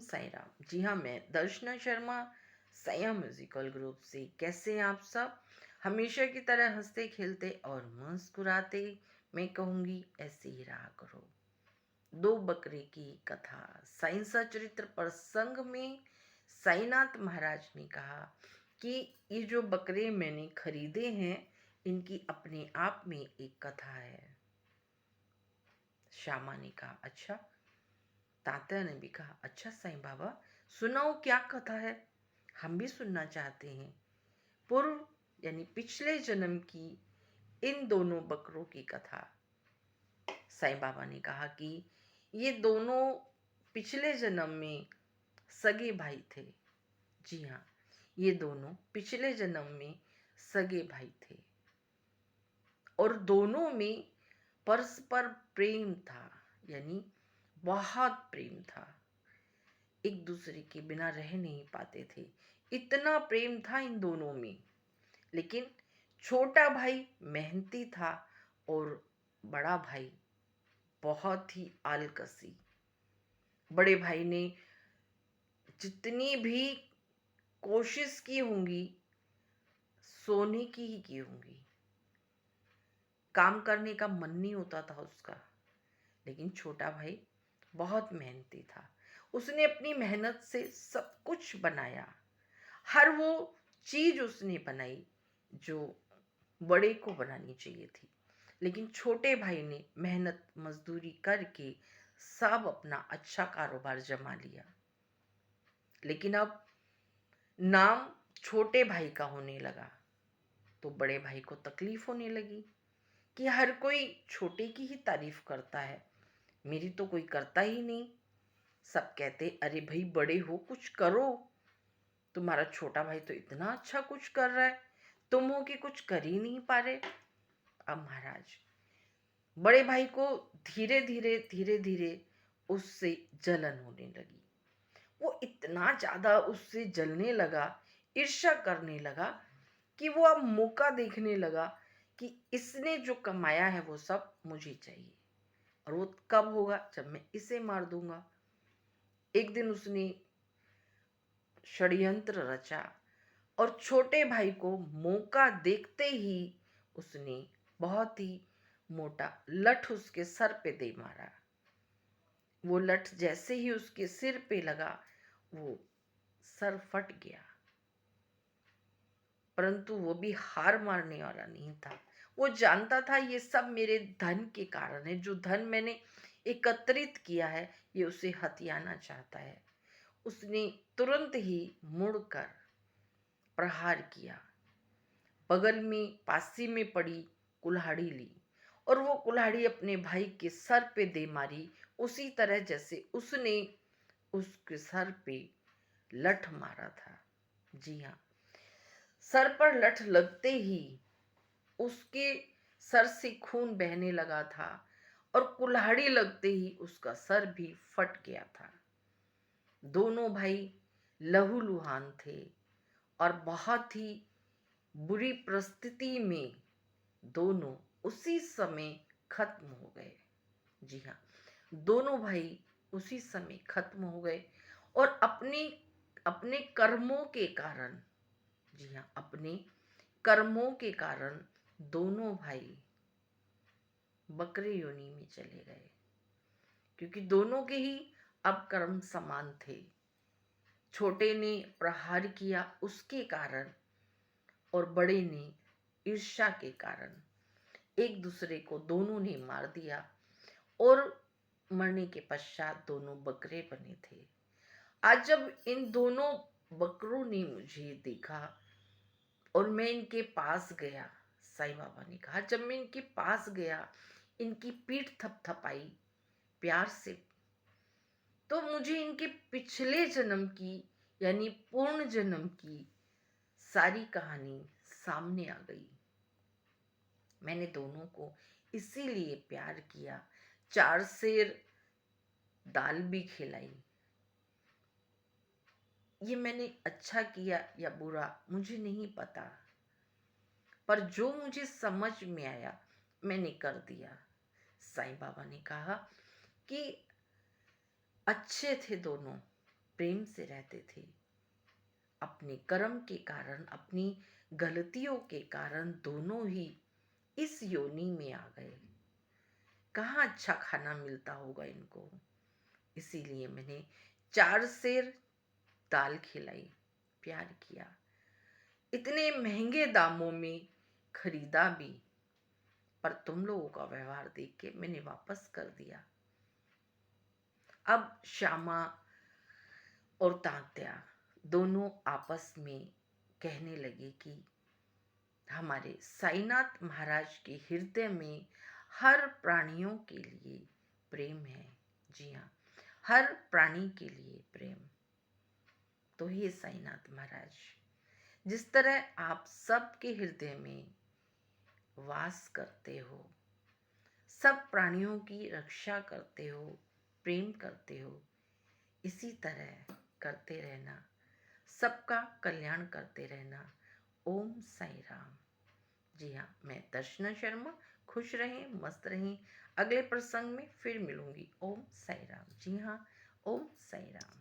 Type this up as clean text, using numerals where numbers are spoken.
साई राम। जी हाँ, मैं दर्शना शर्मा, सया म्यूजिकल ग्रुप से। कैसे हैं आप सब? हमेशा की तरह हंसते खेलते और मुस्कुराते। मैं कहूँगी ऐसे ही रहा करो। दो बकरे की कथा। साईं सचरित्र प्रसंग में साईनाथ महाराज ने कहा कि ये जो बकरे मैंने खरीदे हैं, इनकी अपने आप में एक कथा है। श्यामा ने कहा, अच्छा। तात्या ने भी कहा, अच्छा साईं बाबा, सुनाओ क्या कथा है, हम भी सुनना चाहते हैं। पूर्व यानी पिछले जन्म की इन दोनों बकरों की कथा। साईं बाबा ने कहा कि ये दोनों पिछले जन्म में सगे भाई थे। जी हाँ, ये दोनों पिछले जन्म में सगे भाई थे और दोनों में परस्पर प्रेम था, यानी बहुत प्रेम था। एक दूसरे के बिना रह नहीं पाते थे, इतना प्रेम था इन दोनों में। लेकिन छोटा भाई मेहनती था और बड़ा भाई बहुत ही आलकसी। बड़े भाई ने जितनी भी कोशिश की होंगी, सोने की ही की होंगी। काम करने का मन नहीं होता था उसका। लेकिन छोटा भाई बहुत मेहनती था। उसने अपनी मेहनत से सब कुछ बनाया। हर वो चीज उसने बनाई जो बड़े को बनानी चाहिए थी। लेकिन छोटे भाई ने मेहनत मजदूरी करके सब अपना अच्छा कारोबार जमा लिया। लेकिन अब नाम छोटे भाई का होने लगा तो बड़े भाई को तकलीफ होने लगी कि हर कोई छोटे की ही तारीफ करता है, मेरी तो कोई करता ही नहीं। सब कहते, अरे भाई बड़े हो, कुछ करो, तुम्हारा छोटा भाई तो इतना अच्छा कुछ कर रहा है, तुम हो कि कुछ कर ही नहीं पा रहे। अब महाराज बड़े भाई को धीरे धीरे उससे जलन होने लगी। वो इतना ज्यादा उससे जलने लगा, ईर्ष्या करने लगा कि वो अब मौका देखने लगा कि इसने जो कमाया है वो सब मुझे चाहिए। और वो कब होगा? जब मैं इसे मार दूंगा। एक दिन उसने षड्यंत्र रचा और छोटे भाई को मौका देखते ही उसने बहुत ही मोटा लठ उसके सर पे दे मारा। वो लठ जैसे ही उसके सिर पे लगा, वो सर फट गया। परंतु वो भी हार मारने वाला नहीं था। वो जानता था ये सब मेरे धन के कारण है। जो धन मैंने एकत्रित किया है, ये उसे हथियाना चाहता है। उसने तुरंत ही मुड़कर प्रहार किया। बगल में पासी में पड़ी कुल्हाड़ी ली और वो कुल्हाड़ी अपने भाई के सर पे दे मारी, उसी तरह जैसे उसने उसके सर पे लठ मारा था। जी हाँ, सर पर लठ लगते ही उसके सर से खून बहने लगा था और कुल्हाड़ी लगते ही उसका सर भी फट गया था। दोनों भाई लहूलुहान थे और बहुत ही बुरी परिस्थिति में दोनों उसी समय खत्म हो गए। जी हाँ, दोनों भाई उसी समय खत्म हो गए और अपने अपने कर्मों के कारण, जी हाँ, अपने कर्मों के कारण दोनों भाई बकरे योनि में चले गए, क्योंकि दोनों के ही अब कर्म समान थे। छोटे ने प्रहार किया उसके कारण और बड़े ने ईर्ष्या के कारण एक दूसरे को दोनों ने मार दिया और मरने के पश्चात दोनों बकरे बने थे। आज जब इन दोनों बकरों ने मुझे देखा और मैं इनके पास गया, साईं बाबा ने कहा, जब मैं इनके पास गया, इनकी पीठ थपथपाई प्यार से, तो मुझे इनके पिछले जन्म की यानी पूर्ण जन्म की सारी कहानी सामने आ गई। मैंने दोनों को इसीलिए प्यार किया, 4 सेर दाल भी खिलाई। ये मैंने अच्छा किया या बुरा मुझे नहीं पता, पर जो मुझे समझ में आया मैंने कर दिया। साईं बाबा ने कहा कि अच्छे थे दोनों, प्रेम से रहते थे। अपने कर्म के कारण, अपनी गलतियों के कारण दोनों ही इस योनि में आ गए। कहाँ अच्छा खाना मिलता होगा इनको, इसीलिए मैंने 4 सेर दाल खिलाई, प्यार किया। इतने महंगे दामों में खरीदा भी, पर तुम लोगों का व्यवहार देख के मैंने वापस कर दिया। अब श्यामा और तात्या दोनों आपस में कहने लगे कि हमारे साईनाथ महाराज के हृदय में हर प्राणियों के लिए प्रेम है। जी हाँ, हर प्राणी के लिए प्रेम। तो हे साईनाथ महाराज, जिस तरह आप सबके हृदय में वास करते हो, सब प्राणियों की रक्षा करते हो, प्रेम करते हो, इसी तरह करते रहना, सबका कल्याण करते रहना। ओम साई राम। जी हाँ, मैं दर्शना शर्मा। खुश रहें, मस्त रहें। अगले प्रसंग में फिर मिलूंगी। ओम साई राम। जी हाँ, ओम साई राम।